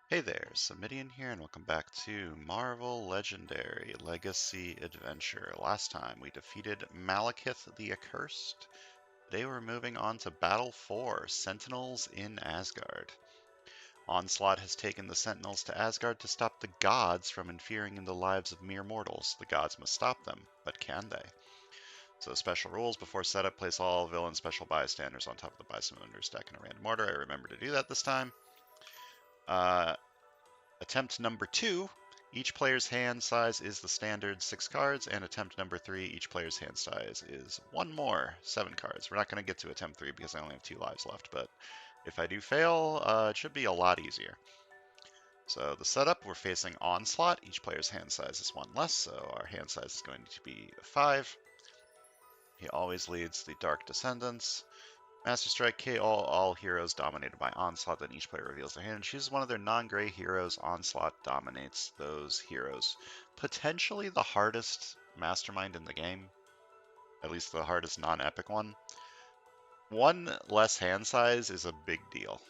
Hey there, Samitian here, and welcome back to Marvel Legendary Legacy Adventure. Last time we defeated Malekith the Accursed. Today we're moving on to Battle 4, Sentinels in Asgard. Onslaught has taken the Sentinels to Asgard to stop the gods from interfering in the lives of mere mortals. The gods must stop them, but can they? So special rules before setup, place all villain special bystanders on top of the bystanders deck in a random order. I remember to do that this time. Attempt number 2, each player's hand size is the standard 6 cards, and attempt number 3, each player's hand size is 1 more, 7 cards. We're not going to get to attempt 3 because I only have 2 lives left, but if I do fail, it should be a lot easier. So the setup, we're facing Onslaught. Each player's hand size is 1 less, so our hand size is going to be 5. He always leads the Dark Descendants. Master Strike, K all heroes dominated by Onslaught, then each player reveals their hand and chooses one of their non-gray heroes. Onslaught dominates those heroes. Potentially the hardest mastermind in the game, at least the hardest non-epic one. 1 less hand size is a big deal.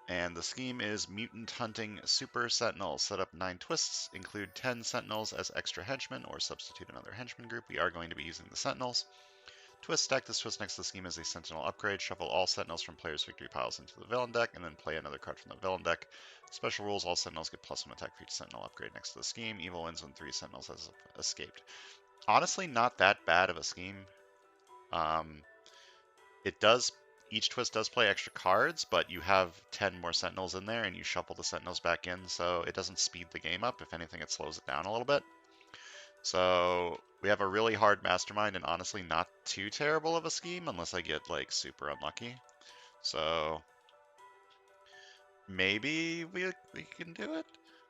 And the scheme is Mutant Hunting Super Sentinels. Set up 9 twists, include 10 Sentinels as extra henchmen, or substitute another henchman group. We are going to be using the Sentinels. Twist deck. This twist next to the scheme is a Sentinel upgrade. Shuffle all Sentinels from players' victory piles into the villain deck, and then play another card from the villain deck. Special rules, all Sentinels get +1 attack for each Sentinel upgrade next to the scheme. Evil wins when 3 Sentinels has escaped. Honestly, not that bad of a scheme. Each twist does play extra cards, but you have 10 more Sentinels in there, and you shuffle the Sentinels back in, so it doesn't speed the game up. If anything, it slows it down a little bit. So we have a really hard mastermind and honestly not too terrible of a scheme unless I get like super unlucky. So maybe we can do it.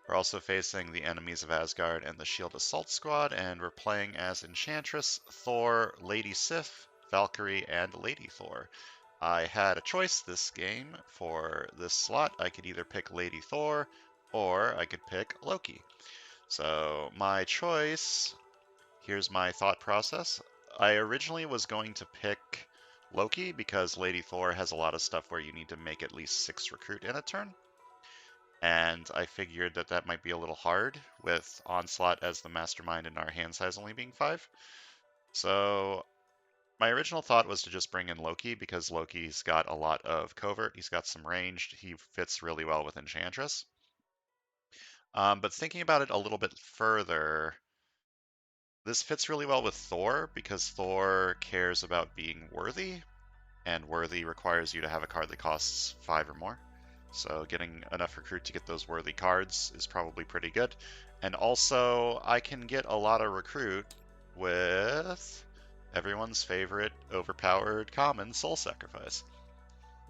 We're also facing the enemies of Asgard and the Shield Assault Squad, and we're playing as Enchantress, Thor, Lady Sif, Valkyrie, and Lady Thor. I had a choice this game for this slot. I could either pick Lady Thor or I could pick Loki. So my choice, here's my thought process. I originally was going to pick Loki because Lady Thor has a lot of stuff where you need to make at least 6 recruit in a turn. And I figured that that might be a little hard with Onslaught as the mastermind and our hand size only being 5. So my original thought was to just bring in Loki because Loki's got a lot of covert. He's got some ranged. He fits really well with Enchantress. But thinking about it a little bit further, this fits really well with Thor because Thor cares about being worthy, and worthy requires you to have a card that costs 5 or more. So getting enough recruit to get those worthy cards is probably pretty good. And also, I can get a lot of recruit with everyone's favorite overpowered common, Soul Sacrifice.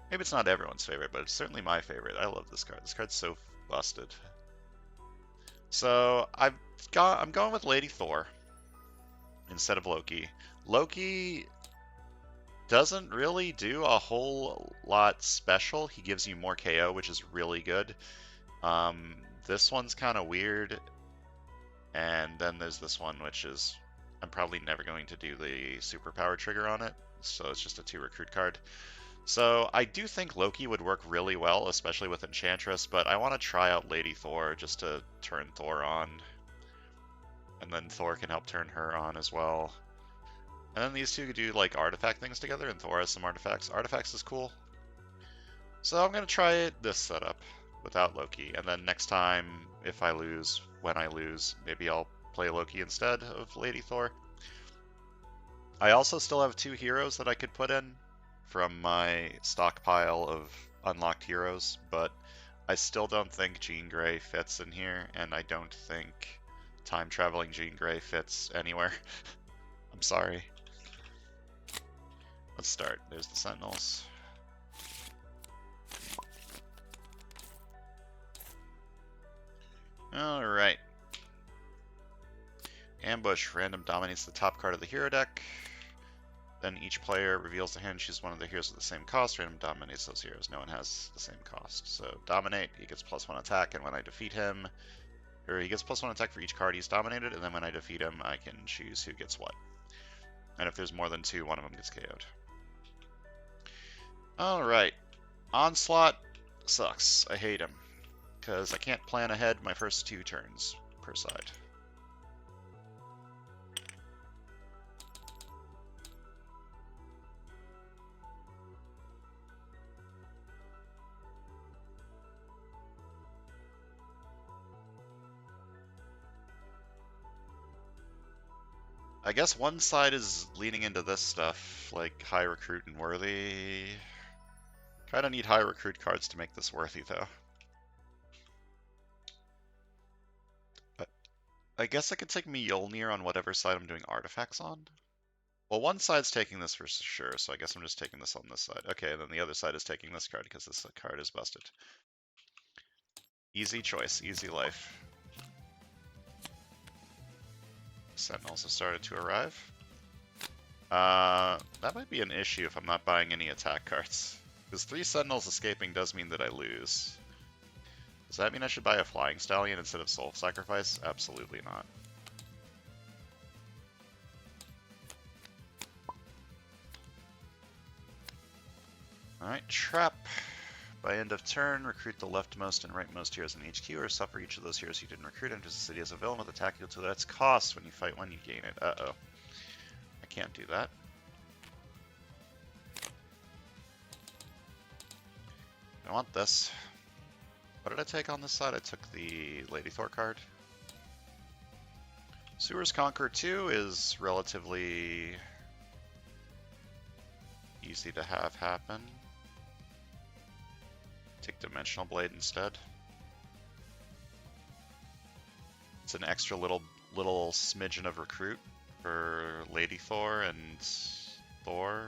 Maybe it's not everyone's favorite, but it's certainly my favorite. I love this card. This card's so busted. So I'm going with Lady Thor instead of Loki. Loki doesn't really do a whole lot special. He gives you more KO, which is really good. This one's kind of weird. And then there's this one, which is, I'm probably never going to do the superpower trigger on it. So it's just a 2 recruit card. So I do think Loki would work really well, especially with Enchantress, but I want to try out Lady Thor just to turn Thor on. And then Thor can help turn her on as well. And then these two could do like artifact things together, and Thor has some artifacts. Artifacts is cool. So I'm going to try it this setup without Loki. And then next time, if I lose, when I lose, maybe I'll play Loki instead of Lady Thor. I also still have 2 heroes that I could put in from my stockpile of unlocked heroes, but I still don't think Jean Grey fits in here, and I don't think time-traveling Jean Grey fits anywhere. I'm sorry. Let's start. There's the Sentinels. Alright. Ambush. Random dominates the top card of the hero deck. Then each player reveals their hand, chooses one of the heroes at the same cost. Random dominates those heroes. No one has the same cost. So dominate, he gets +1 attack, and when I defeat him, or he gets +1 attack for each card he's dominated, and then when I defeat him, I can choose who gets what. And if there's more than 2, one of them gets KO'd. Alright. Onslaught. Sucks. I hate him. Because I can't plan ahead my first 2 turns per side. I guess one side is leaning into this stuff, like high recruit and worthy. Kinda need high recruit cards to make this worthy, though. But I guess I could take Mjolnir on whatever side I'm doing artifacts on. Well, one side's taking this for sure, so I guess I'm just taking this on this side. Okay, and then the other side is taking this card because this card is busted. Easy choice, easy life. Sentinels have started to arrive. That might be an issue if I'm not buying any attack cards. Because 3 Sentinels escaping does mean that I lose. Does that mean I should buy a Flying Stallion instead of Soul Sacrifice? Absolutely not. Alright, Trap. By end of turn, recruit the leftmost and rightmost heroes in HQ, or suffer each of those heroes you didn't recruit enters the city as a villain with attack equal to its cost. When you fight one, you gain it. Uh-oh. I can't do that. I want this. What did I take on this side? I took the Lady Thor card. Sewers Conquer 2 is relatively easy to have happen. Take Dimensional Blade instead. It's an extra little smidgen of recruit for Lady Thor and Thor.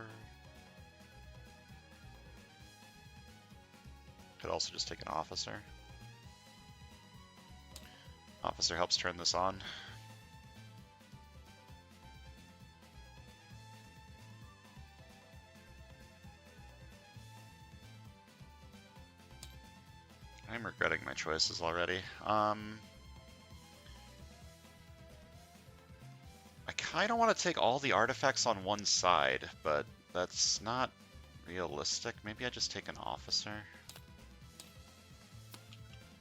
Could also just take an Officer. Officer helps turn this on. I'm regretting my choices already. I kind of want to take all the artifacts on one side, but that's not realistic. Maybe I just take an Officer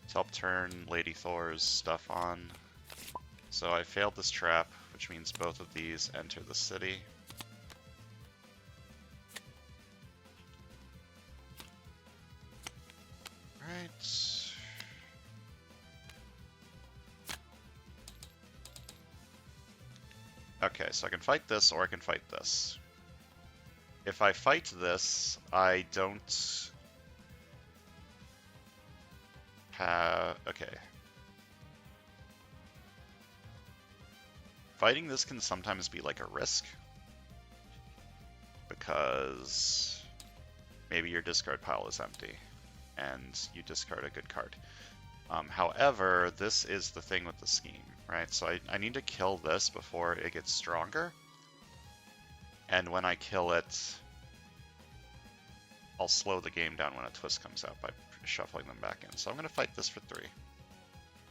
to help turn Lady Thor's stuff on. So I failed this trap, which means both of these enter the city. Right. Okay, so I can fight this or I can fight this. If I fight this, I don't have... Okay. Fighting this can sometimes be like a risk, because maybe your discard pile is empty and you discard a good card. However, this is the thing with the scheme, right? So I need to kill this before it gets stronger, and when I kill it, I'll slow the game down when a twist comes out by shuffling them back in. So I'm going to fight this for 3.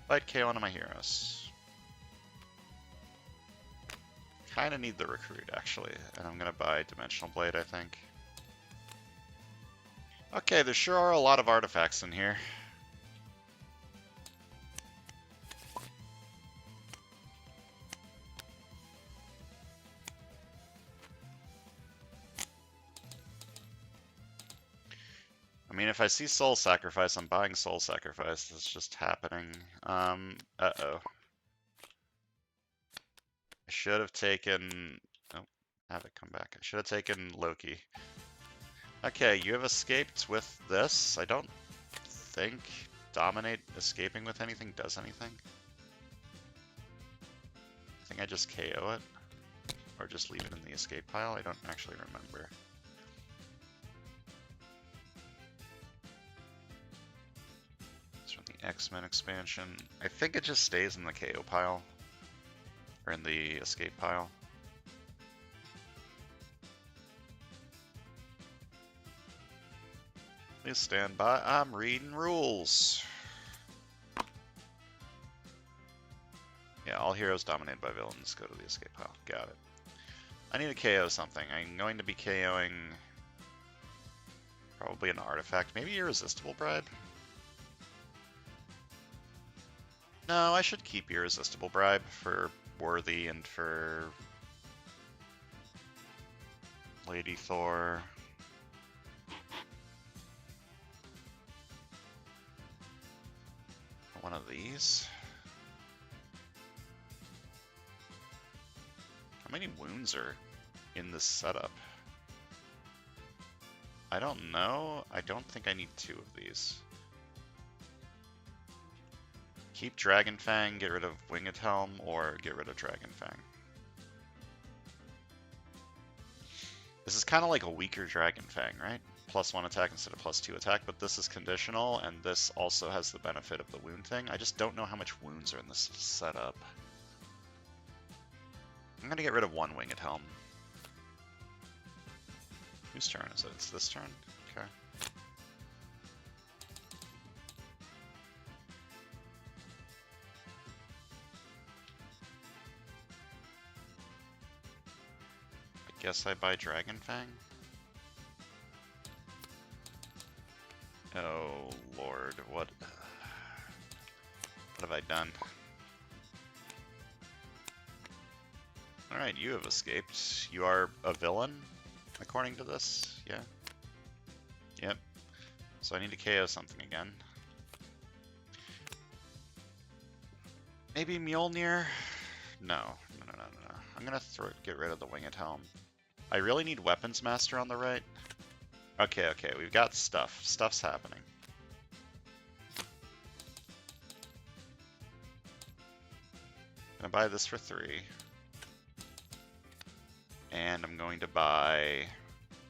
Fight KO one of my heroes. Kind of need the recruit, actually, and I'm going to buy Dimensional Blade, I think. Okay, there sure are a lot of artifacts in here. I mean, if I see Soul Sacrifice, I'm buying Soul Sacrifice. It's just happening. Uh-oh. I should have taken... Oh, have it come back. I should have taken Loki. Okay, you have escaped with this. I don't think Dominate escaping with anything does anything. I think I just KO it. Or just leave it in the escape pile. I don't actually remember. It's from the X-Men expansion. I think it just stays in the KO pile. Or in the escape pile. Please stand by. I'm reading rules. Yeah, all heroes dominated by villains go to the escape pile. Got it. I need to KO something. I'm going to be KOing Probably an artifact. Maybe Irresistible Bribe? No, I should keep Irresistible Bribe for Worthy and for Lady Thor. One of these. How many wounds are in this setup? I don't know. I don't think I need 2 of these. Keep Dragon Fang, get rid of Winged Helm, or get rid of Dragon Fang. This is kind of like a weaker Dragon Fang, right? +1 attack instead of +2 attack, but this is conditional, and this also has the benefit of the wound thing. I just don't know how much wounds are in this setup. I'm gonna get rid of 1 Winged Helm. Whose turn is it? It's this turn? Okay. I guess I buy Dragon Fang? Oh lord, what have I done? Alright, you have escaped. You are a villain, according to this, yeah? Yep. So I need to KO something again. Maybe Mjolnir? No. I'm gonna get rid of the Winged Helm. I really need Weapons Master on the right. Okay, we've got stuff. Stuff's happening. Gonna buy this for 3. And I'm going to buy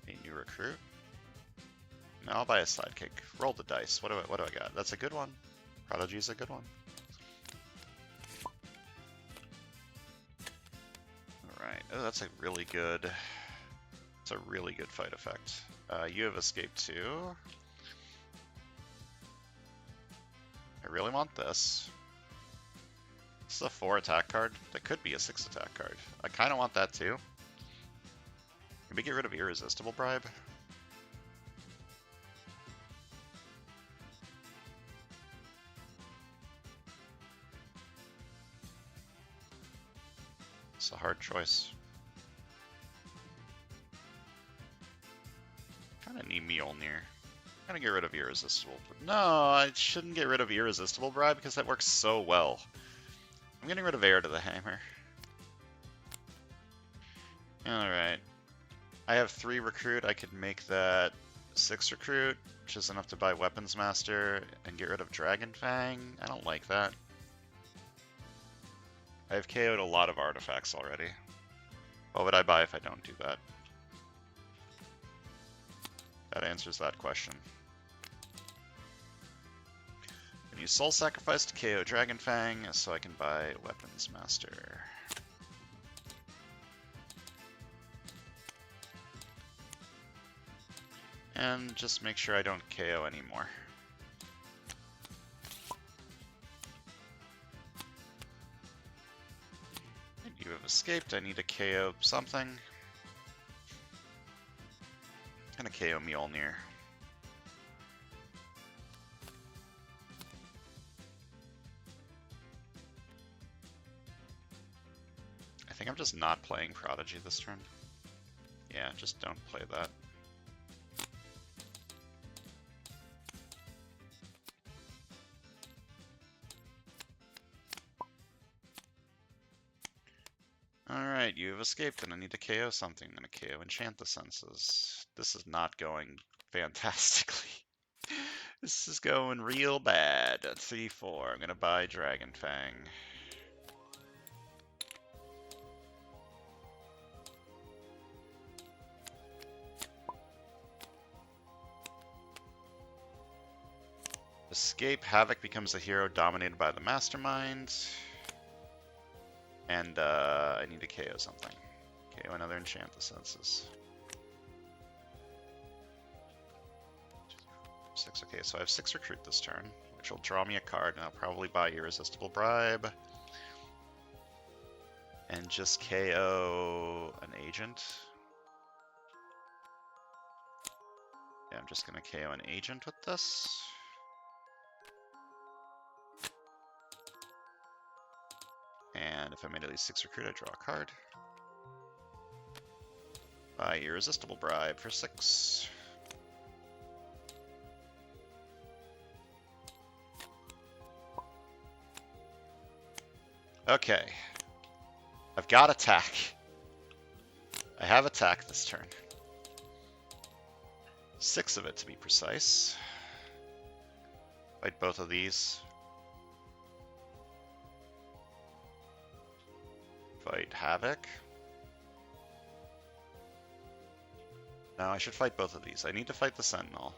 a new recruit. No, I'll buy a sidekick. Roll the dice. What do I got? That's a good one. Prodigy's a good one. Alright. Oh, that's a really good... It's a really good fight effect. You have escaped too. I really want this. This is a 4 attack card. That could be a 6 attack card. I kind of want that too. Can we get rid of Irresistible Bribe? It's a hard choice. Kind of need Mjolnir. I'm gonna get rid of Irresistible. No, I shouldn't get rid of Irresistible Bribe because that works so well. I'm getting rid of Heir to the Hammer. Alright. I have 3 recruit. I could make that 6 recruit, which is enough to buy Weapons Master and get rid of Dragon Fang. I don't like that. I've KO'd a lot of artifacts already. What would I buy if I don't do that? That answers that question. I'm gonna use Soul Sacrifice to KO Dragon Fang so I can buy Weapons Master. And just make sure I don't KO anymore. You have escaped. I need to KO something. I'm gonna KO Mjolnir. I think I'm just not playing Prodigy this turn. Yeah, just don't play that. Alright, you have escaped and I need to KO something. I'm going to KO Enchant the Senses. This is not going fantastically. This is going real bad. 3-4. I'm going to buy Dragon Fang. Escape. Havoc becomes a hero dominated by the Mastermind. And I need to KO something. KO another Enchant the Senses. 6. Okay, so I have 6 recruit this turn, which will draw me a card, and I'll probably buy Irresistible Bribe. And just KO an agent. I'm just going to KO an agent with this. And if I immediately 6 recruit, I draw a card. Buy Irresistible Bribe for 6. Okay. I've got attack. I have attack this turn. 6 of it to be precise. Fight both of these. Fight Havoc. No, I should fight both of these. I need to fight the Sentinel.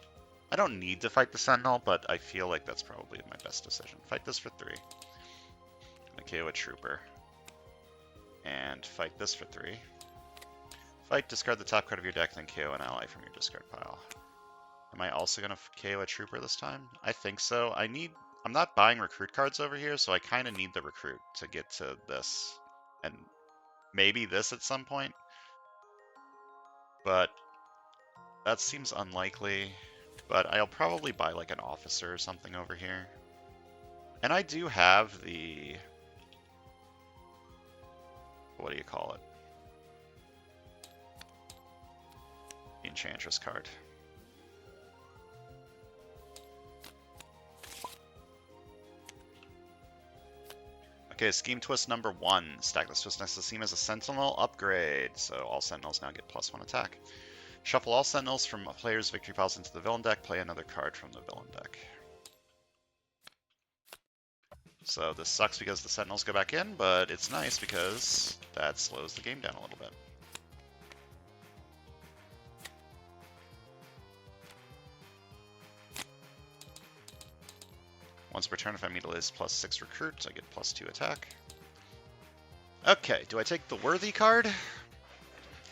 I don't need to fight the Sentinel, but I feel like that's probably my best decision. Fight this for 3. KO a Trooper. And fight this for 3. Fight, discard the top card of your deck, then KO an ally from your discard pile. Am I also going to KO a Trooper this time? I think so. I'm not buying recruit cards over here, so I kind of need the recruit to get to this. And maybe this at some point. But that seems unlikely. But I'll probably buy like an officer or something over here. And I do have the... what do you call it? The Enchantress card. Okay, Scheme Twist number 1. Stack this twist next to the scheme as a Sentinel upgrade. So all Sentinels now get +1 attack. Shuffle all Sentinels from a player's victory piles into the villain deck. Play another card from the villain deck. So this sucks because the Sentinels go back in, but it's nice because that slows the game down a little bit. Once per turn, if I meet a list +6 recruit, I get +2 attack. Okay, do I take the worthy card?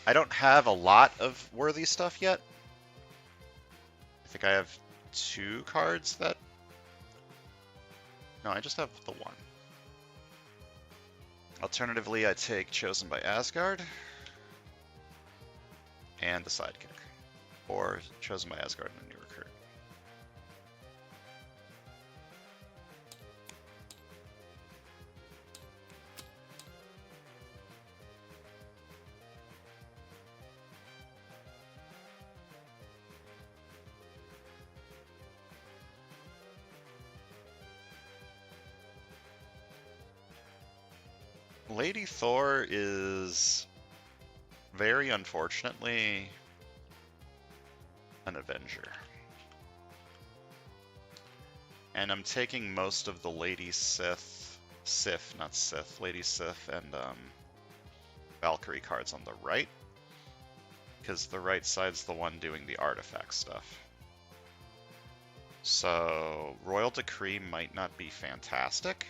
I don't have a lot of worthy stuff yet. I think I have 2 cards that... No, I just have the 1. Alternatively, I take Chosen by Asgard and the Sidekick. Or Chosen by Asgard and a new recruit. Lady Thor is very unfortunately an Avenger. And I'm taking most of the Lady Lady Sith and Valkyrie cards on the right. Because the right side's the one doing the artifact stuff. So Royal Decree might not be fantastic.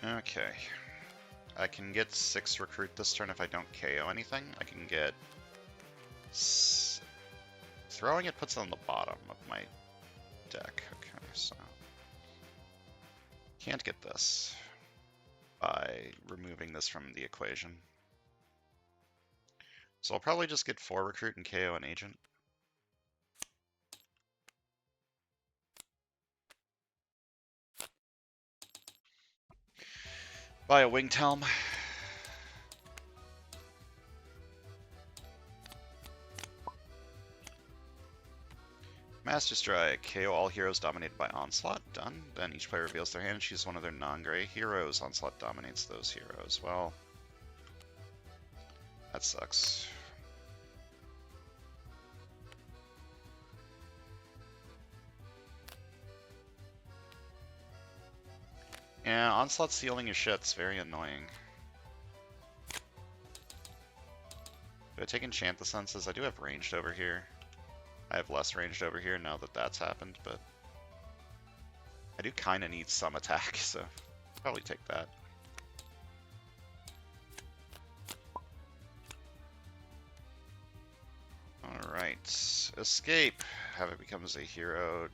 Okay. I can get 6 recruit this turn if I don't KO anything. I can get... Throwing it puts it on the bottom of my deck. Okay, so... Can't get this by removing this from the equation. So I'll probably just get 4 recruit and KO an agent. Buy a Winged Helm. Master Strike. KO all heroes dominated by Onslaught. Done. Then each player reveals their hand and chooses one of their non-gray heroes. Onslaught dominates those heroes. Well, that sucks. Yeah, Onslaught stealing your shit's very annoying. Do I take Enchant the Senses? I do have ranged over here. I have less ranged over here now that that's happened, but I do kind of need some attack, so I'll probably take that. escape. Have it becomes a hero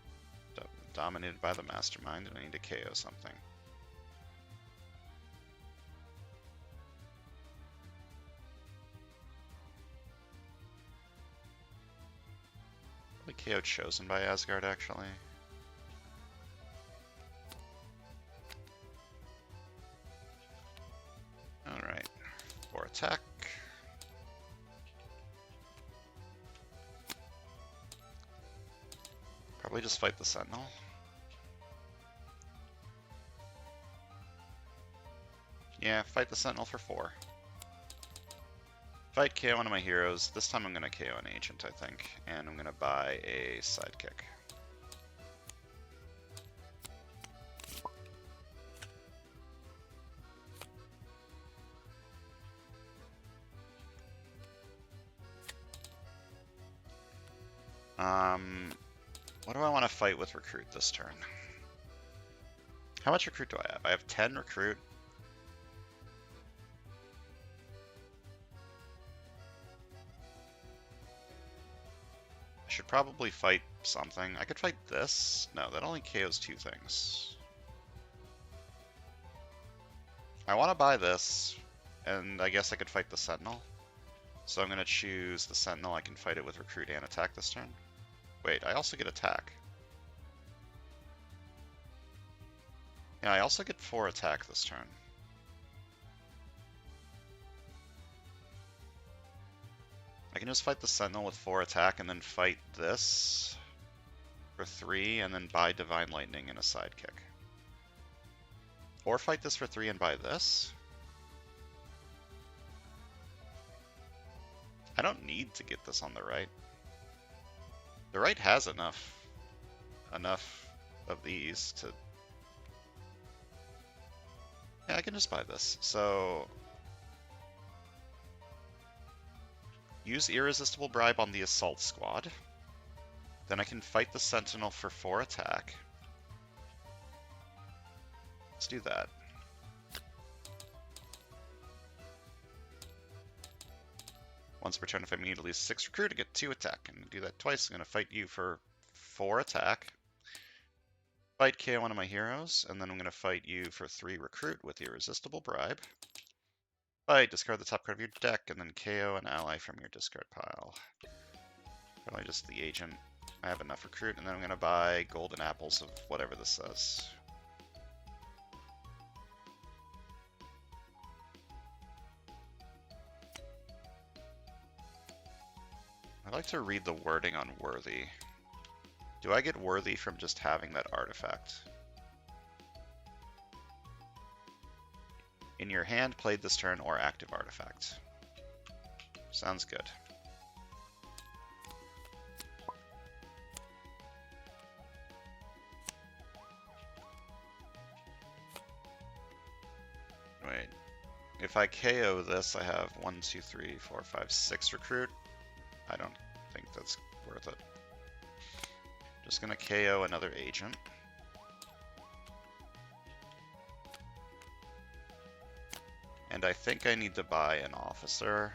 dominated by the mastermind, and I need to KO something. The KO chosen by Asgard, actually. Alright, 4 attack. Probably just fight the Sentinel. Yeah, fight the Sentinel for 4. Fight KO one of my heroes. This time I'm going to KO an agent, I think. And I'm going to buy a sidekick. What do I want to fight with recruit this turn? How much recruit do I have? I have 10 recruit. I should probably fight something. I could fight this. No, that only KOs 2 things. I want to buy this, and I guess I could fight the Sentinel. So I'm going to choose the Sentinel. I can fight it with recruit and attack this turn. Wait, I also get attack. Yeah, I also get 4 attack this turn. I can just fight the Sentinel with 4 attack and then fight this for 3 and then buy Divine Lightning and a sidekick. Or fight this for 3 and buy this. I don't need to get this on the right. The right has enough of these to... Yeah, I can just buy this. So... use Irresistible Bribe on the Assault Squad. Then I can fight the Sentinel for 4 attack. Let's do that. Once per turn, if I immediately lose 6 recruit, I get 2 attack. I'm going to do that twice. I'm going to fight you for 4 attack. Fight KO one of my heroes, and then I'm going to fight you for 3 recruit with Irresistible Bribe. Fight, discard the top card of your deck, and then KO an ally from your discard pile. Probably just the agent. I have enough recruit, and then I'm going to buy golden apples of whatever this says. I'd like to read the wording on worthy. Do I get worthy from just having that artifact? In your hand, played this turn, or active artifact. Sounds good. Wait. If I KO this, I have 1, 2, 3, 4, 5, 6 recruit. I don't think that's worth it. Just gonna KO another agent. And I think I need to buy an officer.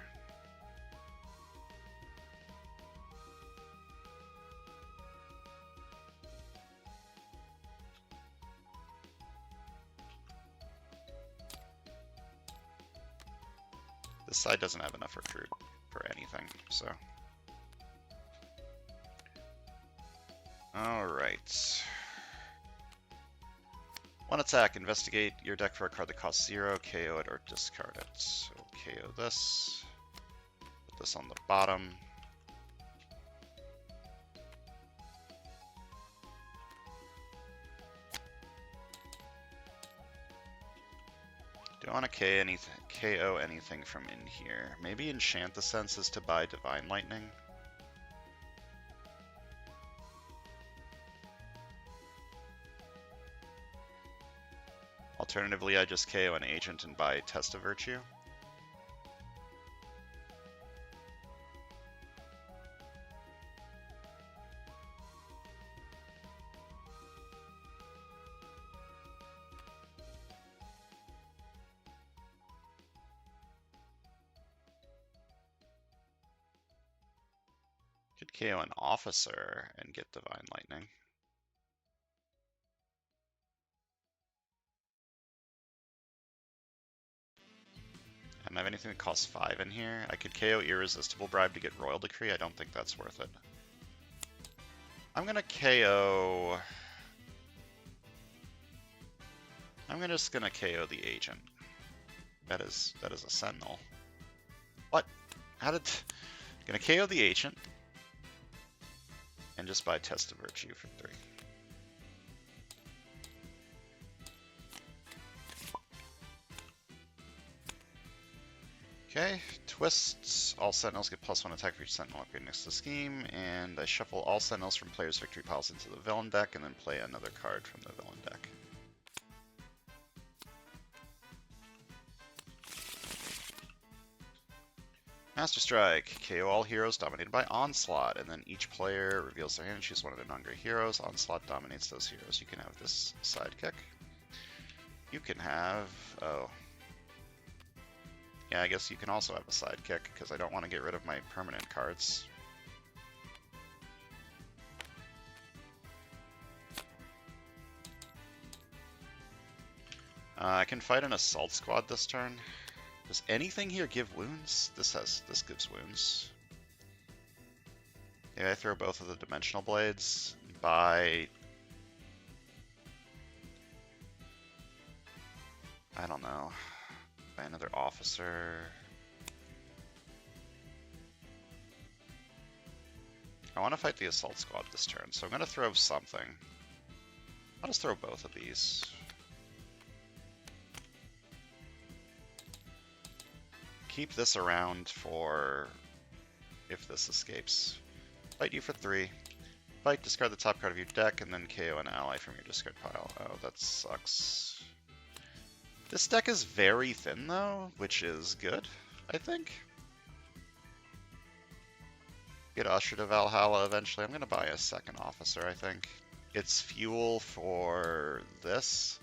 This side doesn't have enough recruit for anything, so. Alright. 1 attack, investigate your deck for a card that costs 0, KO it or discard it. So KO this, put this on the bottom. Do I want to KO anything from in here? Maybe enchant the senses to buy Divine Lightning? Alternatively, I just KO an agent and buy Test of Virtue. Could Could KO an officer and get Divine Lightning. I don't have anything that costs 5 in here. I could KO Irresistible Bribe to get Royal Decree. I don't think that's worth it. I'm gonna KO... just gonna KO the agent. That is a Sentinel. What? How did... Gonna KO the agent. And just buy Test of Virtue for 3. Okay, twists. All Sentinels get +1 attack for each Sentinel upgrade next to the scheme, and I shuffle all Sentinels from players' victory piles into the villain deck, and then play another card from the villain deck. Master Strike. KO all heroes dominated by Onslaught, and then each player reveals their hand and chooses one of their non-great heroes. Onslaught dominates those heroes. You can have this sidekick. You can have... oh. Yeah, I guess you can also have a sidekick, because I don't want to get rid of my permanent cards. I can fight an assault squad this turn. Does anything here give wounds? This gives wounds. Maybe I throw both of the dimensional blades. Buy... I don't know. Buy another officer. I want to fight the assault squad this turn, so I'm going to throw something. I'll just throw both of these. Keep this around for if this escapes. Fight you for 3. Fight, discard the top card of your deck, and then KO an ally from your discard pile. Oh, that sucks. This deck is very thin, though, which is good, I think. Get Usher to Valhalla eventually. I'm going to buy a second officer, I think. It's fuel for this,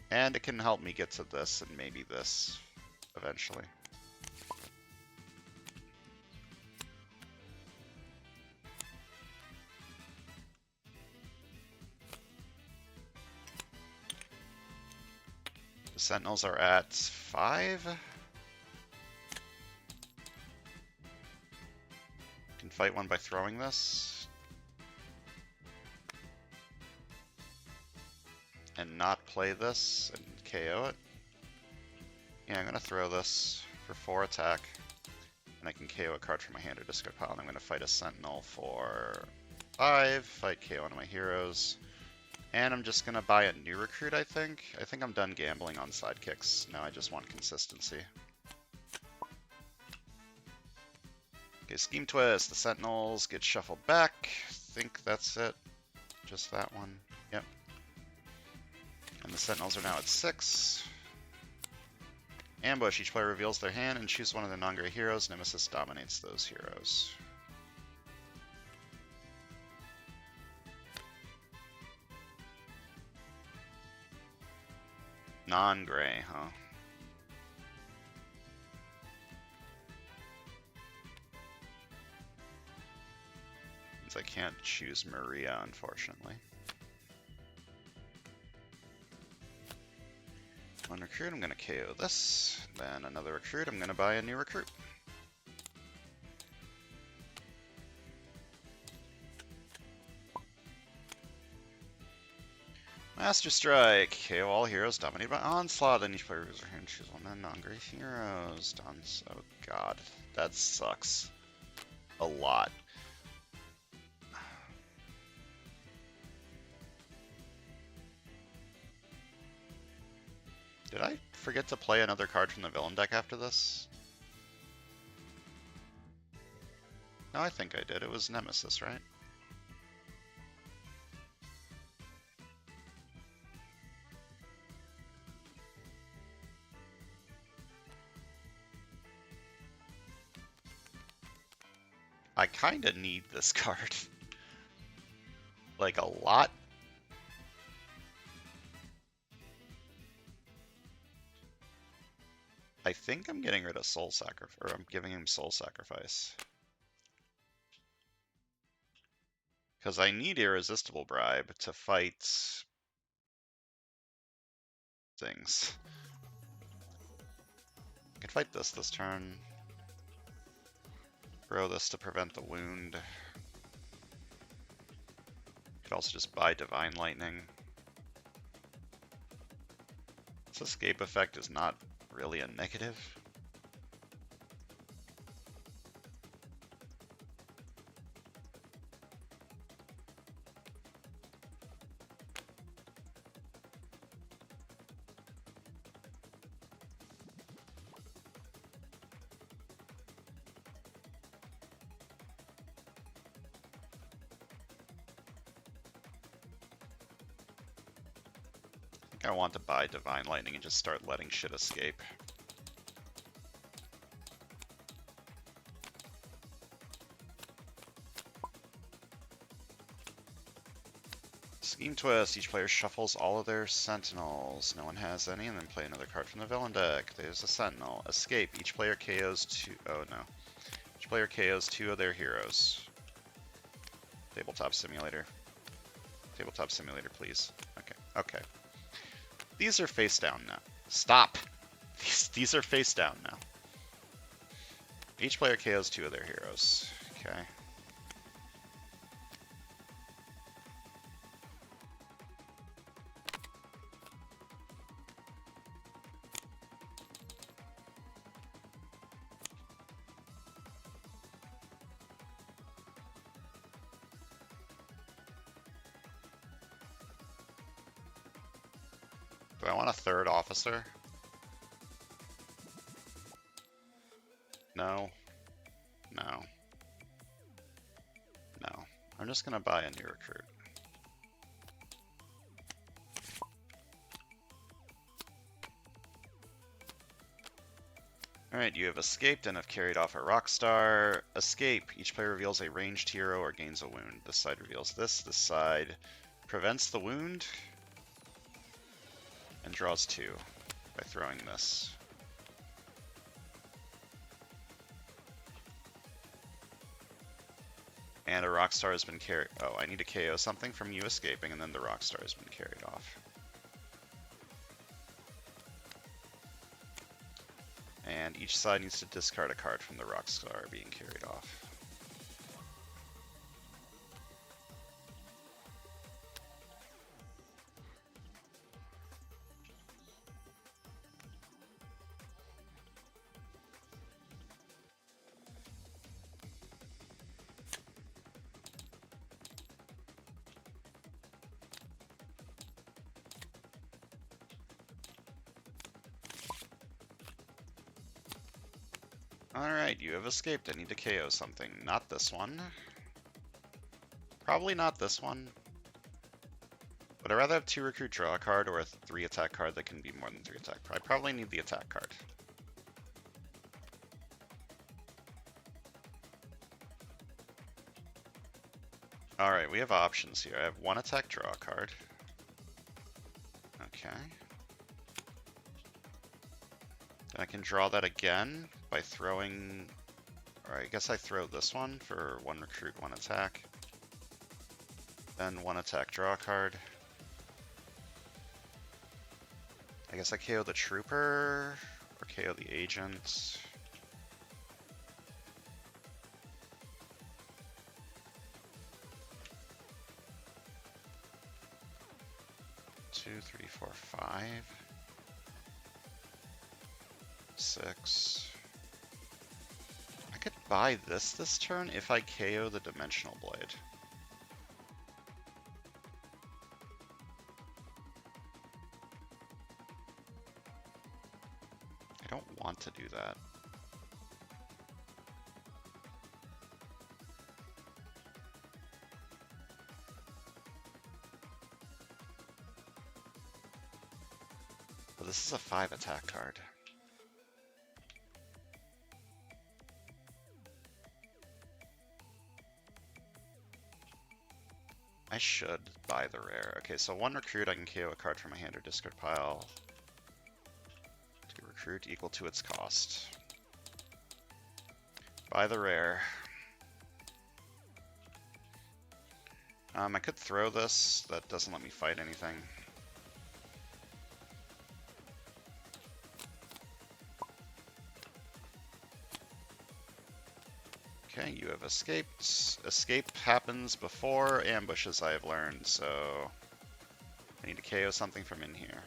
and it can help me get to this and maybe this eventually. The Sentinels are at 5. Can fight one by throwing this. And not play this and KO it. Yeah, I'm going to throw this for 4 attack. And I can KO a card from my hand or discard pile. And I'm going to fight a Sentinel for 5. Fight KO one of my heroes. And I'm just going to buy a new recruit, I think. I think I'm done gambling on sidekicks. Now I just want consistency. Okay, Scheme Twist. The Sentinels get shuffled back. I think that's it. Just that one. Yep. And the Sentinels are now at 6. Ambush. Each player reveals their hand and chooses one of their non-great heroes. Nemesis dominates those heroes. Non-gray, huh? Means I can't choose Maria, unfortunately. One recruit, I'm going to KO this. Then another recruit, I'm going to buy a new recruit. Master Strike. KO all heroes dominated by Onslaught. Then each player reveals their hand and chooses one of the non-great heroes. Oh god. That sucks. A lot. Did I forget to play another card from the villain deck after this? No, I think I did. It was Nemesis, right? I kinda need this card. Like, a lot. I think I'm getting rid of Soul Sacrifice, or I'm giving him Soul Sacrifice. Because I need Irresistible Bribe to fight things. I could fight this turn. Throw this to prevent the wound. Could also just buy Divine Lightning. This escape effect is not really a negative. I think I want to buy Divine Lightning and just start letting shit escape. Scheme Twist. Each player shuffles all of their Sentinels. No one has any, and then play another card from the villain deck. There's a Sentinel. Escape. Each player KOs two. Oh no. Each player KOs 2 of their heroes. Tabletop Simulator. Tabletop Simulator, please. Okay. Okay. These are face down now. Stop! These are face down now. Each player KOs 2 of their heroes. Okay. Do I want a third officer? No. No. No. I'm just gonna buy a new recruit. Alright, you have escaped and have carried off a rock star. Escape. Each player reveals a ranged hero or gains a wound. This side reveals this. This side prevents the wound and draws 2 by throwing this. And a rock star has been carried. Oh, I need to KO something from you escaping, and then the rock star has been carried off. And each side needs to discard a card from the rock star being carried off. Alright, you have escaped. I need to KO something. Not this one. Probably not this one. Would I rather have 2 recruit, draw a card, or a 3 attack card that can be more than 3 attack? I probably need the attack card. Alright, we have options here. I have 1 attack, draw a card. Okay. Then I can draw that again by throwing, or I guess I throw this one for 1 recruit, 1 attack. Then 1 attack, draw a card. I guess I KO the trooper, or KO the agent. Two, three, four, 5. 6. I could buy this turn if I KO the Dimensional Blade. I don't want to do that. But this is a 5 attack card. I should buy the rare. Okay, so 1 recruit, I can KO a card from my hand or discard pile. 2 recruit equal to its cost. Buy the rare. I could throw this. That doesn't let me fight anything. Okay, you have escaped. Escape happens before ambushes, I have learned, so I need to KO something from in here.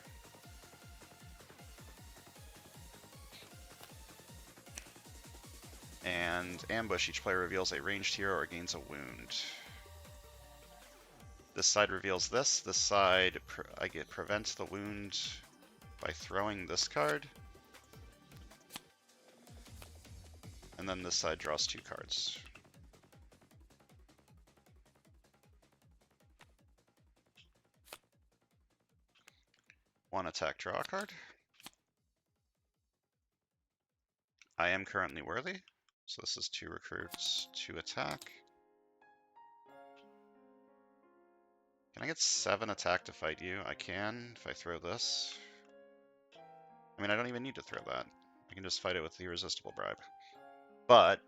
And ambush, each player reveals a ranged hero or gains a wound. This side reveals this. This side, I get prevents the wound by throwing this card. And then this side draws 2 cards. One attack, draw a card. I am currently worthy, so this is 2 recruits, 2 attack. Can I get 7 attack to fight you? I can, if I throw this. I mean, I don't even need to throw that. I can just fight it with the irresistible bribe. But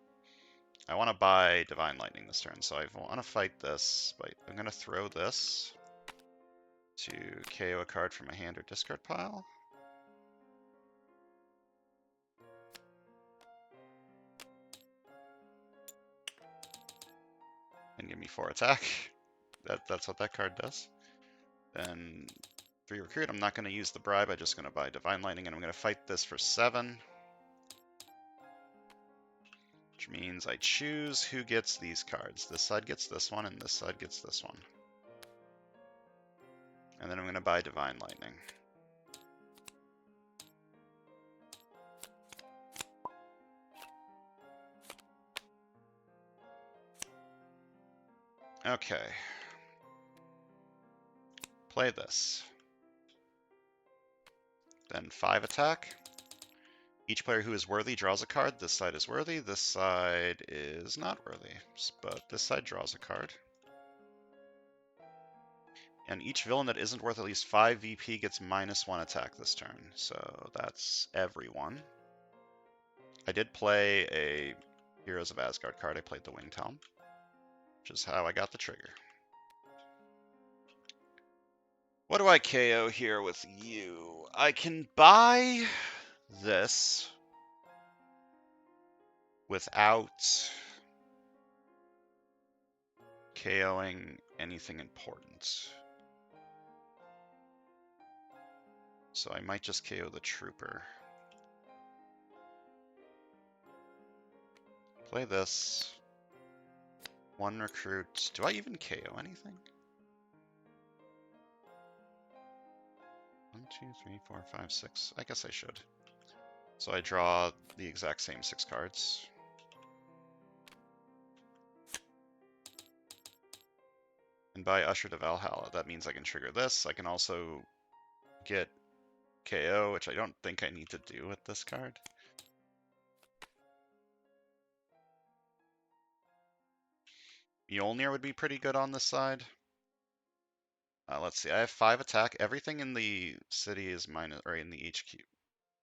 I want to buy Divine Lightning this turn, so I want to fight this, but I'm going to throw this to KO a card from a hand or discard pile. And give me 4 attack. That's what that card does. Then 3 recruit. I'm not going to use the bribe. I'm just going to buy Divine Lightning, and I'm going to fight this for 7. Which means I choose who gets these cards. This side gets this one, and this side gets this one. And then I'm going to buy Divine Lightning. Okay. Play this. Then 5 attack. Each player who is worthy draws a card. This side is worthy. This side is not worthy. But this side draws a card. And each villain that isn't worth at least 5 VP gets -1 attack this turn. So that's everyone. I did play a Heroes of Asgard card. I played the Winged Helm, which is how I got the trigger. What do I KO here with you? I can buy this without KOing anything important. So I might just KO the Trooper. Play this. 1 recruit. Do I even KO anything? 1, 2, 3, 4, 5, 6. I guess I should. So I draw the exact same 6 cards. And by Usher to Valhalla, that means I can trigger this. I can also get KO, which I don't think I need to do with this card. Mjolnir would be pretty good on this side. Let's see, I have 5 attack. Everything in the city is minus, or in the HQ.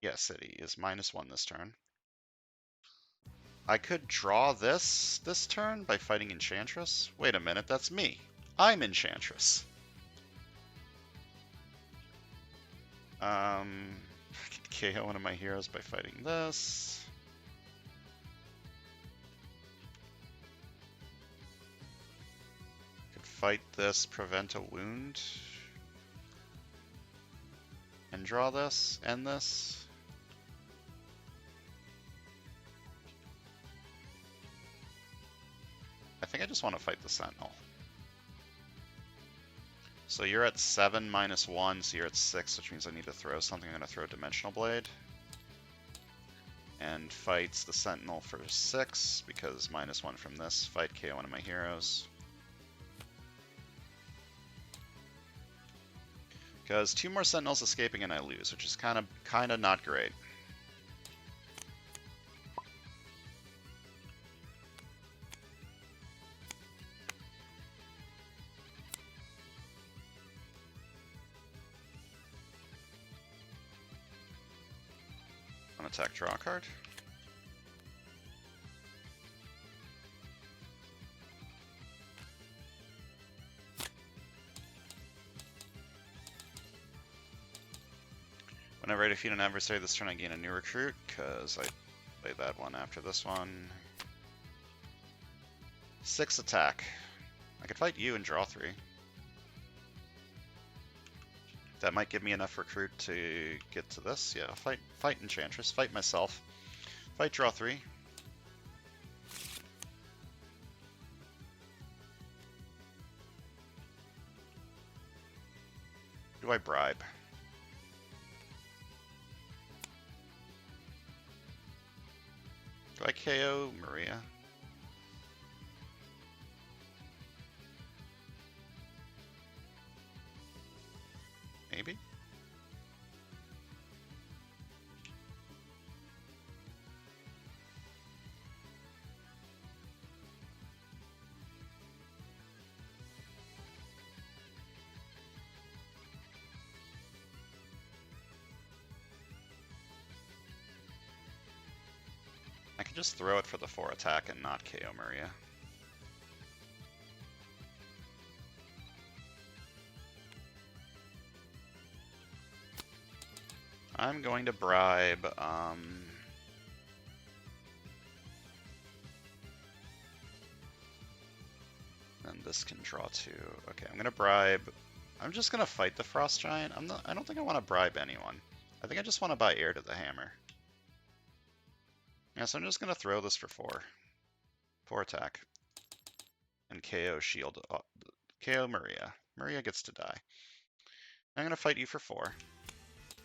Yeah, city is -1 this turn. I could draw this turn by fighting Enchantress. Wait a minute, that's me. I'm Enchantress. I could KO one of my heroes by fighting this. Could fight this, prevent a wound. And draw this, end this. I think I just want to fight the Sentinel. So you're at 7 -1, so you're at 6, which means I need to throw something. I'm going to throw Dimensional Blade. And fights the Sentinel for 6, because -1 from this. Fight KO one of my heroes. Because 2 more Sentinels escaping and I lose, which is kind of not great. Attack, draw a card. Whenever I defeat an adversary this turn, I gain a new recruit, because I played that one after this one. 6 attack. I could fight you and draw 3. That might give me enough recruit to get to this. Yeah, fight Enchantress, fight myself. Fight, draw 3. Who do I bribe? Do I KO Maria? Maybe? I can just throw it for the 4 attack and not KO Maria. I'm going to bribe, and this can draw 2. Okay, I'm gonna bribe. I'm just gonna fight the Frost Giant. I don't think I want to bribe anyone. I think I just want to buy Heir to the Hammer. Yeah, so I'm just gonna throw this for 4. 4 attack. And KO shield. KO Maria. Maria gets to die. I'm gonna fight you for 4.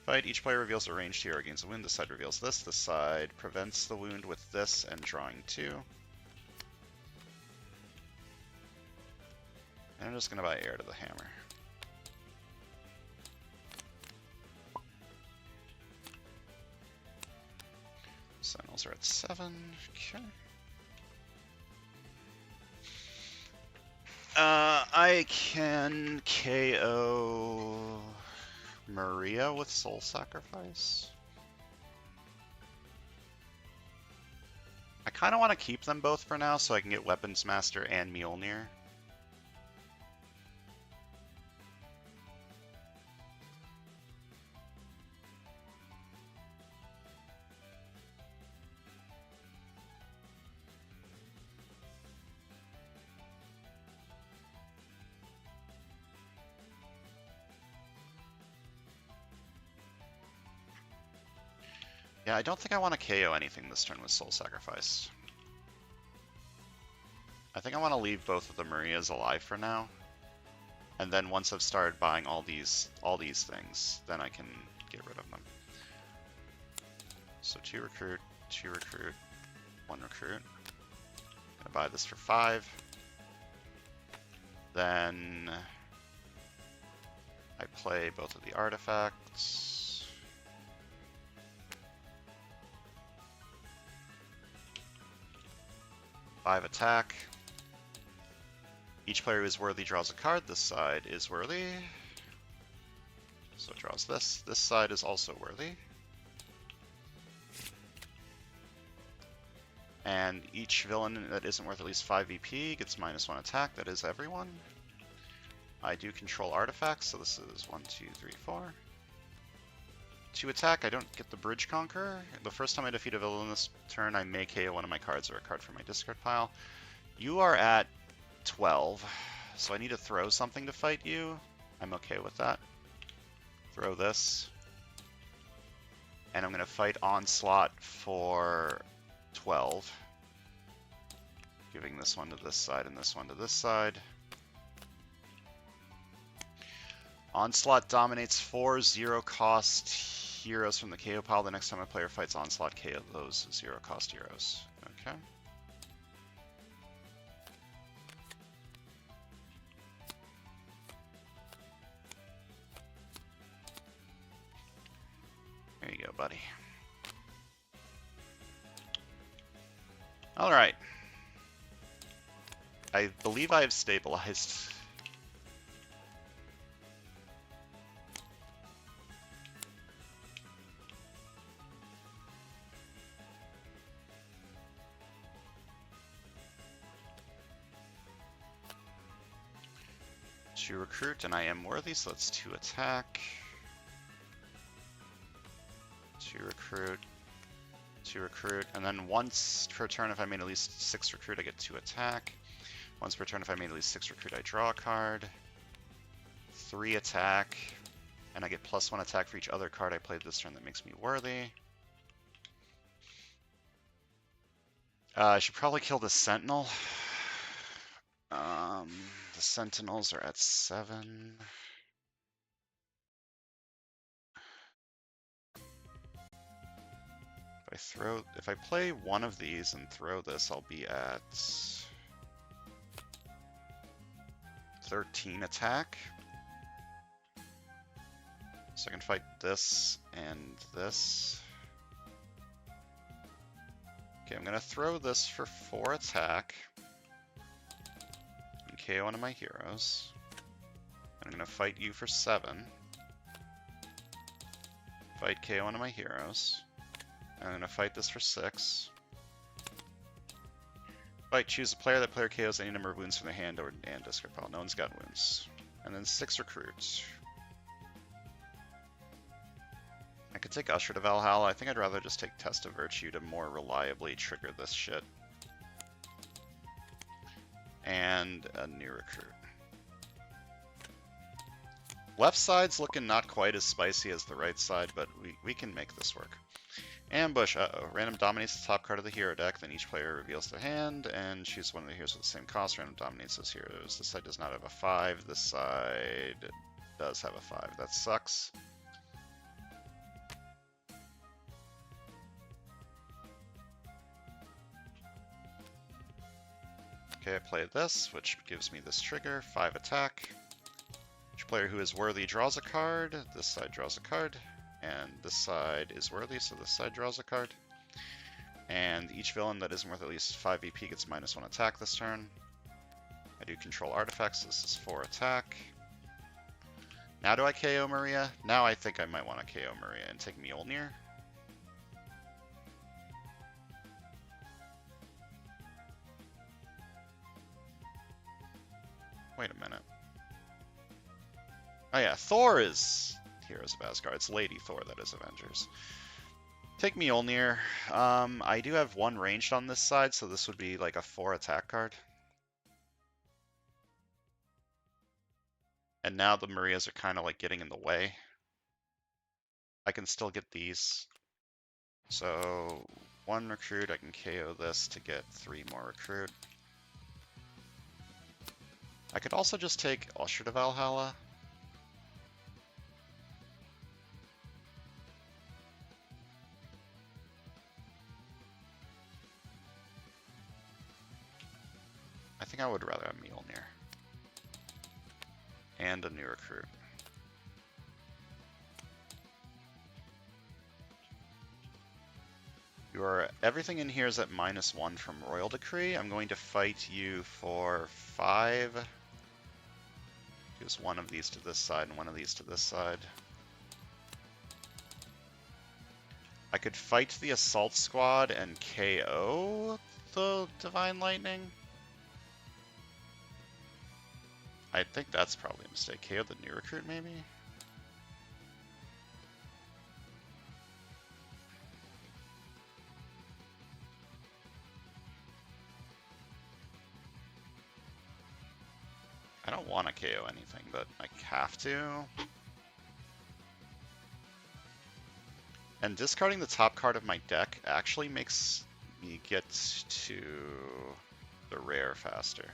Fight, each player reveals a ranged hero gains a wound. This side reveals this. This side prevents the wound with this and drawing 2. And I'm just going to buy Heir to the Hammer. Sentinels are at 7. Okay. I can KO Maria with Soul Sacrifice. I kind of want to keep them both for now so I can get Weapons Master and Mjolnir. Yeah, I don't think I want to KO anything this turn with Soul Sacrifice. I think I want to leave both of the Marias alive for now. And then once I've started buying all these things, then I can get rid of them. So 2 recruit, 2 recruit, 1 recruit. Gonna buy this for 5. Then I play both of the artifacts. 5 attack. Each player who is worthy draws a card. This side is worthy. So it draws this. This side is also worthy. And each villain that isn't worth at least 5 VP gets -1 attack. That is everyone. I do control artifacts, so this is 1, 2, 3, 4. 2 attack, I don't get the Bridge Conqueror. The first time I defeat a villain this turn, I may KO one of my cards or a card from my discard pile. You are at 12, so I need to throw something to fight you. I'm okay with that. Throw this. And I'm going to fight Onslaught for 12. Giving this one to this side and this one to this side. Onslaught dominates 4 0-cost heroes from the KO pile. The next time a player fights Onslaught, KO those 0-cost heroes. Okay. There you go, buddy. Alright. I believe I have stabilized. To recruit, and I am worthy, so that's 2 attack. 2 recruit, 2 recruit, and then once per turn if I made at least 6 recruit, I get 2 attack. Once per turn if I made at least 6 recruit, I draw a card. 3 attack, and I get +1 attack for each other card I played this turn that makes me worthy. I should probably kill the Sentinel. The Sentinels are at 7. If I play one of these and throw this, I'll be at 13 attack. So I can fight this and this. Okay, I'm gonna throw this for 4 attack and KO one of my heroes. I'm gonna fight you for 7. Fight KO one of my heroes. I'm gonna fight this for 6. Fight, choose a player. That player KOs any number of wounds from their hand and discard pile. No one's got wounds. And then 6 recruits. I could take Usher to Valhalla. I think I'd rather just take Test of Virtue to more reliably trigger this shit. And a new recruit. Left side's looking not quite as spicy as the right side, but we can make this work. Ambush, uh-oh. Random dominates the top card of the hero deck, then each player reveals their hand, and chooses one of the heroes with the same cost. Random dominates those heroes. This side does not have a 5, this side does have a 5. That sucks. Okay, I play this, which gives me this trigger, 5 attack. Each player who is worthy draws a card, this side draws a card. And this side is worthy, so this side draws a card. And each villain that isn't worth at least 5 VP gets -1 attack this turn. I do control artifacts, this is 4 attack. Now do I KO Maria? Now I think I might want to KO Maria and take Mjolnir. Wait a minute. Oh yeah, Thor is Heroes of Asgard. It's Lady Thor that is Avengers. Take Mjolnir. I do have 1 ranged on this side, so this would be like a 4 attack card. And now the Marias are kind of like getting in the way. I can still get these. So 1 recruit, I can KO this to get 3 more recruit. I could also just take Usher to Valhalla. I think I would rather have Mjolnir. And a new recruit. Everything in here is at -1 from Royal Decree. I'm going to fight you for 5. Use 1 of these to this side and 1 of these to this side. I could fight the Assault Squad and KO the Divine Lightning. I think that's probably a mistake. KO the new recruit, maybe? I don't want to KO anything, but I have to. And discarding the top card of my deck actually makes me get to the rare faster.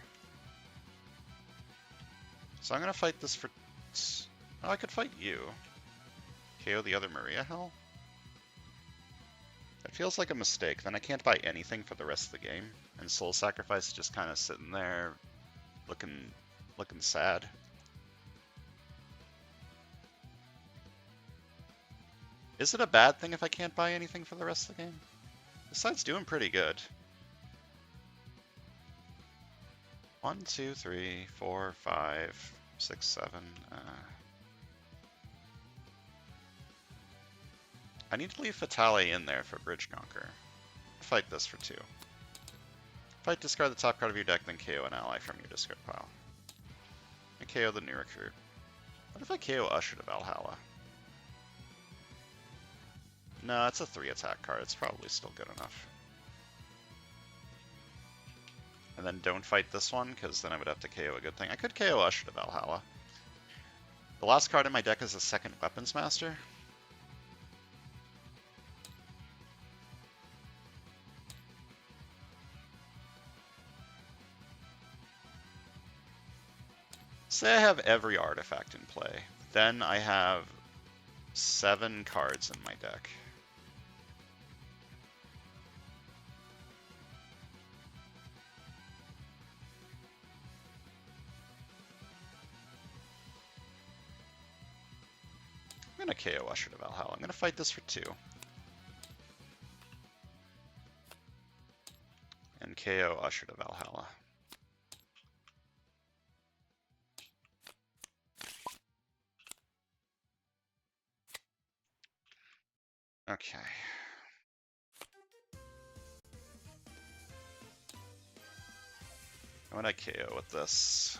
So I'm going to fight this for... Oh, I could fight you. KO the other Maria Hill? That feels like a mistake. Then I can't buy anything for the rest of the game. And Soul Sacrifice is just kind of sitting there looking sad. Is it a bad thing if I can't buy anything for the rest of the game? This side's doing pretty good. 1, 2, 3, 4, 5, 6, 7. I need to leave Fatale in there for Bridge Conquer. Fight this for 2. Fight, discard the top card of your deck, then KO an ally from your discard pile. And KO the new recruit. What if I KO Usher to Valhalla? No, it's a 3 attack card. It's probably still good enough. And then don't fight this one, because then I would have to KO a good thing. I could KO Usher to Valhalla. The last card in my deck is a second Weapons Master. Say I have every artifact in play. Then I have 7 cards in my deck. I'm going to KO Usher to Valhalla. I'm going to fight this for 2. And KO Usher to Valhalla. Okay. How would I KO with this?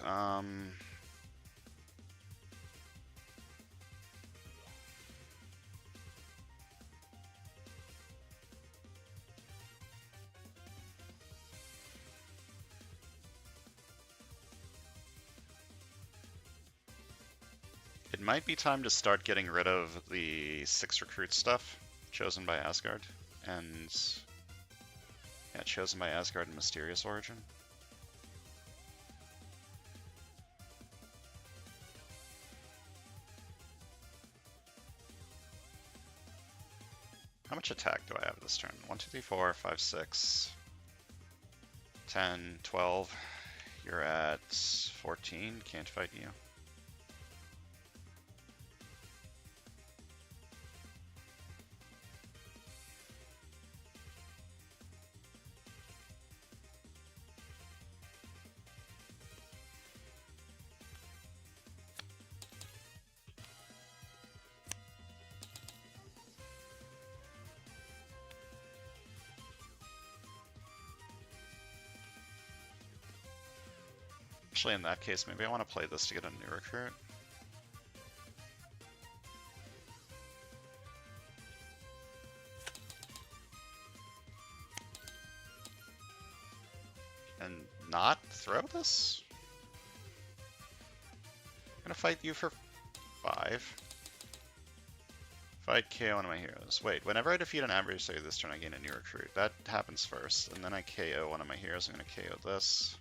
It might be time to start getting rid of the 6 recruit stuff chosen by Asgard and chosen by Asgard and Mysterious Origin. How much attack do I have this turn? 1, 2, 3, 4, 5, 6, 10, 12. You're at 14. Can't fight you. Actually, in that case, maybe I want to play this to get a new recruit. And not throw this? I'm gonna fight you for 5. Fight KO one of my heroes. Wait, whenever I defeat an adversary this turn, I gain a new recruit. That happens first, and then I KO one of my heroes. I'm gonna KO this.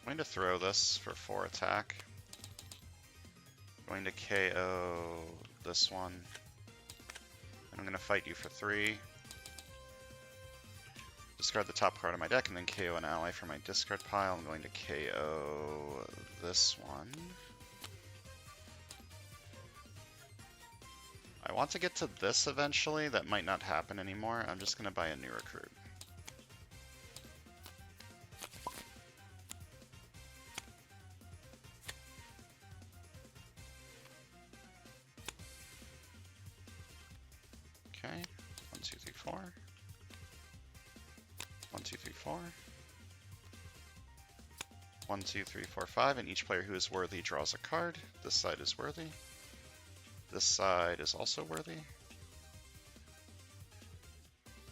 I'm going to throw this for 4 attack. I'm going to KO this one. And I'm going to fight you for 3. Discard the top card of my deck and then KO an ally from my discard pile. I'm going to KO this one. I want to get to this eventually. That might not happen anymore. I'm just going to buy a new recruit. Okay, 1, 2, 3, 4. 1, 2, 3, 4. 1, 2, 3, 4, 5, and each player who is worthy draws a card. This side is worthy. This side is also worthy.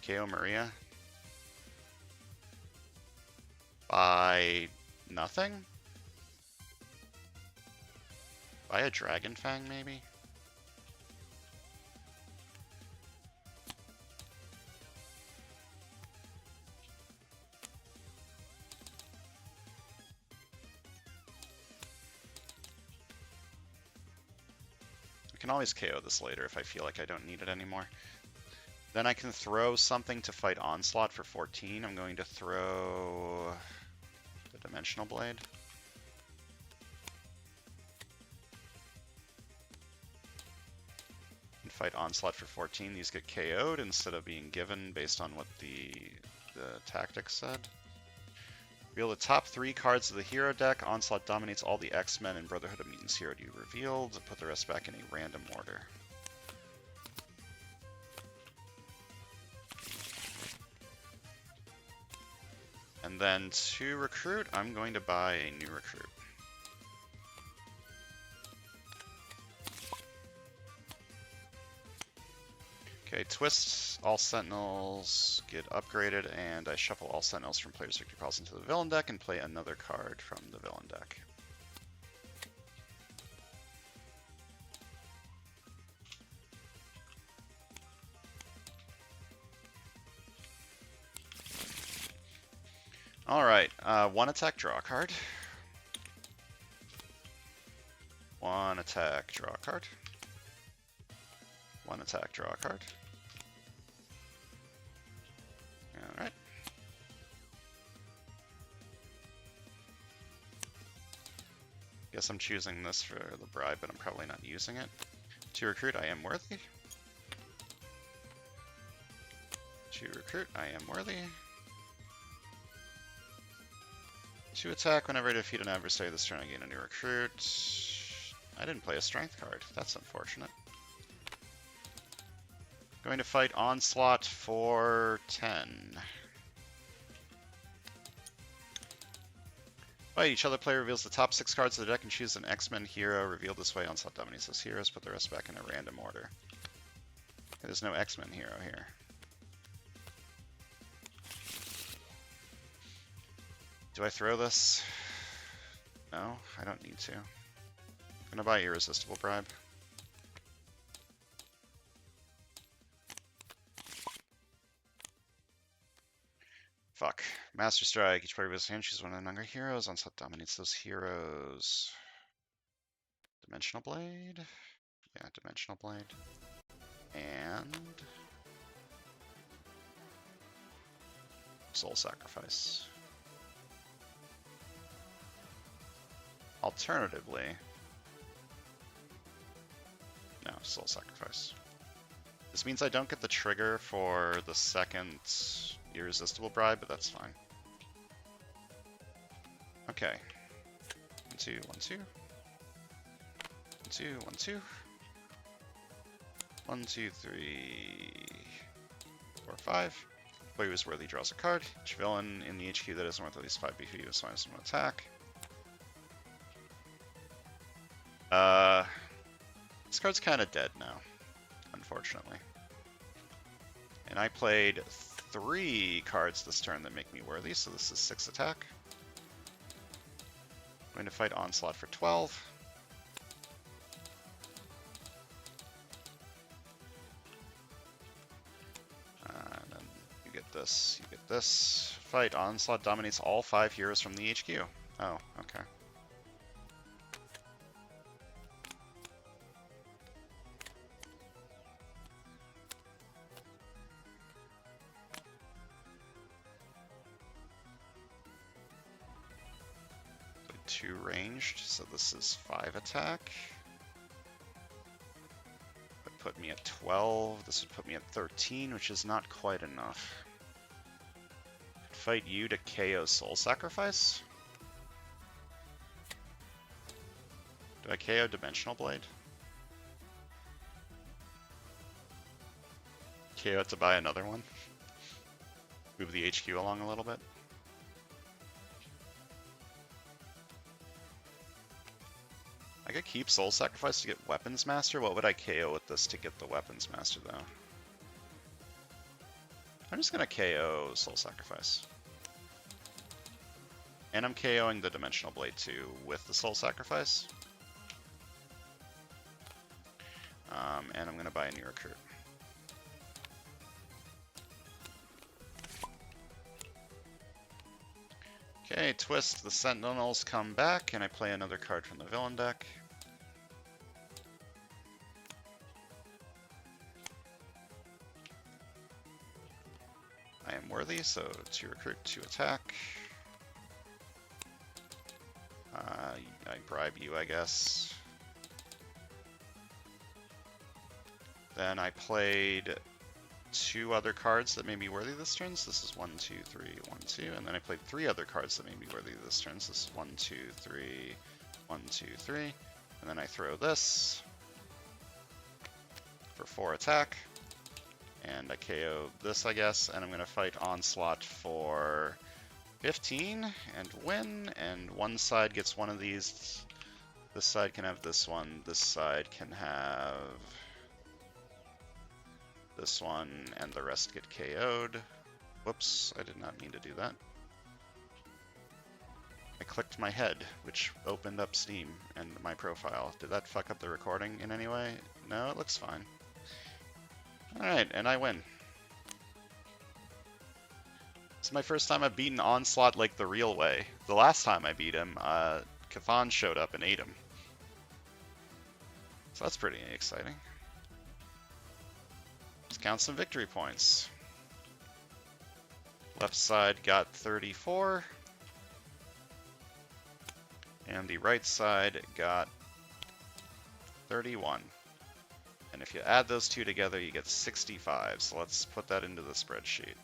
KO Maria. By nothing? By a Dragon Fang, maybe? I can always KO this later if I feel like I don't need it anymore. Then I can throw something to fight Onslaught for 14. I'm going to throw the Dimensional Blade. And fight Onslaught for 14. These get KO'd instead of being given based on what the tactics said. Reveal the top 3 cards of the hero deck. Onslaught dominates all the X-Men and Brotherhood of Mutants hero you revealed. Put the rest back in a random order. And then to recruit, I'm going to buy a new recruit. Okay, twist all Sentinels get upgraded, and I shuffle all Sentinels from player's victory piles into the villain deck and play another card from the villain deck. Alright, 1 attack, draw a card. 1 attack, draw a card. 1 attack, draw a card. Alright. Guess I'm choosing this for the bribe, but I'm probably not using it. To recruit, I am worthy. To recruit, I am worthy. To attack, whenever I defeat an adversary this turn, I gain a new recruit. I didn't play a strength card. That's unfortunate. Going to fight Onslaught for 10. Fight. Each other player reveals the top 6 cards of the deck and chooses an X-Men hero. Revealed this way, Onslaught dominates those heroes. Put the rest back in a random order. There's no X-Men hero here. Do I throw this? No, I don't need to. I'm gonna buy Irresistible Bribe. Fuck. Master Strike. Each player reveals hand, chooses one of the younger heroes. Onslaught dominates those heroes. Dimensional Blade? Yeah, Dimensional Blade. And Soul Sacrifice. Alternatively, no, Soul Sacrifice. This means I don't get the trigger for the second Irresistible Bribe, but that's fine. Okay. 1, 2, 1, 2. 1, 2, 1, 2. 1, 2, 3, 4, 5. Player who is worthy draws a card. Each villain in the HQ that isn't worth at least 5 BP is minus 1 attack. This card's kind of dead now, unfortunately. And I played 3 cards this turn that make me worthy, so this is 6 attack. I'm going to fight Onslaught for 12. And then you get this, you get this. Fight Onslaught dominates all 5 heroes from the HQ. Oh, okay. Two ranged, so this is 5 attack. That put me at 12. This would put me at 13, which is not quite enough. I'd fight you to KO Soul Sacrifice. Do I KO Dimensional Blade? KO it to buy another one? Move the HQ along a little bit? I could keep Soul Sacrifice to get Weapons Master. What would I KO with this to get the Weapons Master, though? I'm just going to KO Soul Sacrifice. And I'm KOing the Dimensional Blade, too, with the Soul Sacrifice. And I'm going to buy a new recruit. Okay, twist. The Sentinels come back, and I play another card from the villain deck. I am worthy, so 2 recruit, 2 attack. I bribe you, I guess. Then I played 2 other cards that may be worthy this turn. So this is 1, 2, 3, 1, 2. And then I played 3 other cards that may be worthy this turn. So this is 1, 2, 3, 1, 2, 3. And then I throw this for 4 attack. And I KO this, I guess. And I'm going to fight Onslaught for 15 and win. And one side gets one of these. This side can have this one. This side can have this one, and the rest get KO'd. Whoops, I did not mean to do that. I clicked my head, which opened up Steam and my profile. Did that fuck up the recording in any way? No, it looks fine. Alright, and I win. It's my first time I've beaten Onslaught like the real way. The last time I beat him, Cathan showed up and ate him. So that's pretty exciting. Let's count some victory points. Left side got 34. And the right side got 31. And if you add those two together, you get 65. So let's put that into the spreadsheet.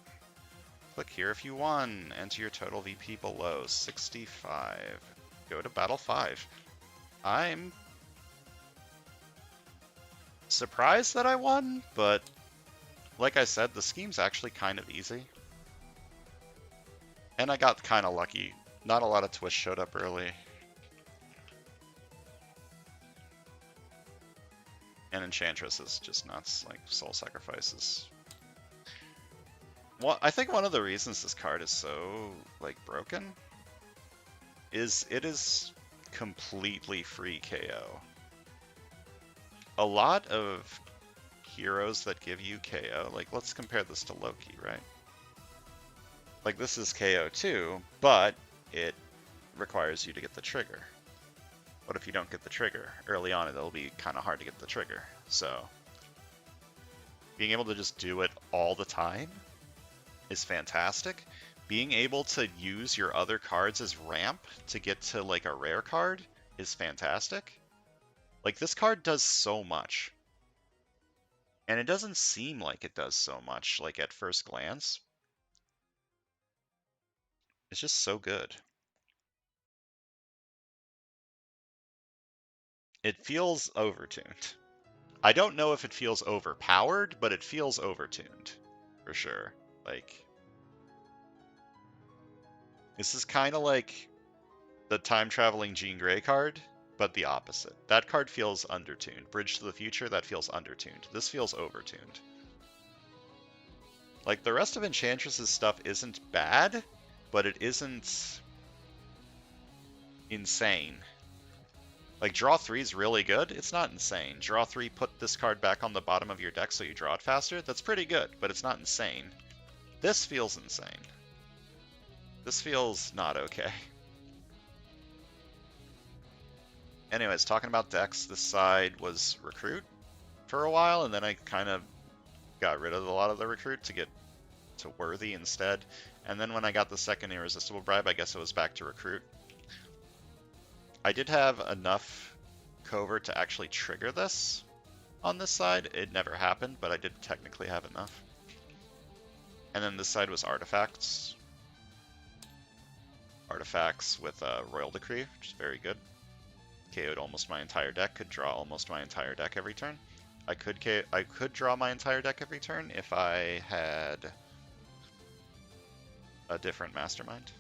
Click here if you won. Enter your total VP below. 65. Go to Battle 5. I'm surprised that I won, but like I said, the scheme's actually kind of easy. And I got kind of lucky. Not a lot of twists showed up early. And Enchantress is just nuts, like soul sacrifices. Well, I think one of the reasons this card is so like broken is it is completely free KO. A lot of heroes that give you KO, like let's compare this to Loki, right? Like this is KO too, but it requires you to get the trigger. What if you don't get the trigger? Early on, it'll be kind of hard to get the trigger. So, being able to just do it all the time is fantastic. Being able to use your other cards as ramp to get to like a rare card is fantastic. Like this card does so much. And it doesn't seem like it does so much, like at first glance. It's just so good. It feels overtuned. I don't know if it feels overpowered, but it feels overtuned, for sure. Like, this is kind of like the time-traveling Jean Grey card, but the opposite. That card feels undertuned. Bridge to the Future, that feels undertuned. This feels overtuned. Like, the rest of Enchantress's stuff isn't bad, but it isn't insane. Like, draw 3 is really good. It's not insane. Draw 3, put this card back on the bottom of your deck so you draw it faster. That's pretty good, but it's not insane. This feels insane. This feels not okay. Anyways, talking about decks, this side was Recruit for a while, and then I kind of got rid of a lot of the Recruit to get to Worthy instead. And then when I got the second Irresistible Bribe, I guess it was back to Recruit. I did have enough covert to actually trigger this on this side. It never happened, but I did technically have enough. And then this side was Artifacts. Artifacts with Royal Decree, which is very good. KO'd almost my entire deck, could draw almost my entire deck every turn. I could draw my entire deck every turn if I had a different Mastermind.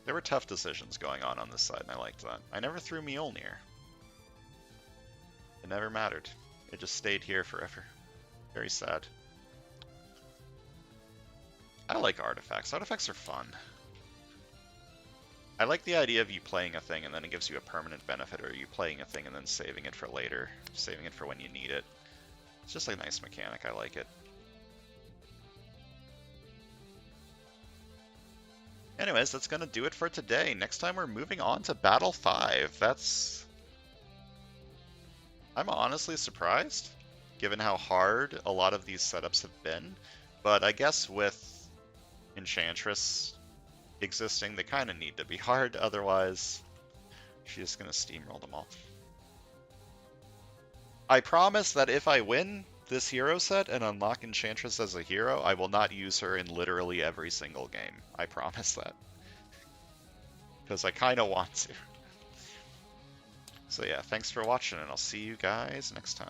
There were tough decisions going on this side, and I liked that. I never threw Mjolnir. It never mattered. It just stayed here forever. Very sad. I like artifacts. Artifacts are fun. I like the idea of you playing a thing and then it gives you a permanent benefit, or you playing a thing and then saving it for later, saving it for when you need it. It's just a nice mechanic. I like it. Anyways, that's going to do it for today. Next time we're moving on to Battle 5. I'm honestly surprised, given how hard a lot of these setups have been. But I guess with Enchantress existing, they kind of need to be hard. Otherwise, She's just gonna steamroll them all. I promise that if I win this hero set and unlock Enchantress as a hero, I will not use her in literally every single game. I promise that. Because I kind of want to. So yeah, thanks for watching, and I'll see you guys next time.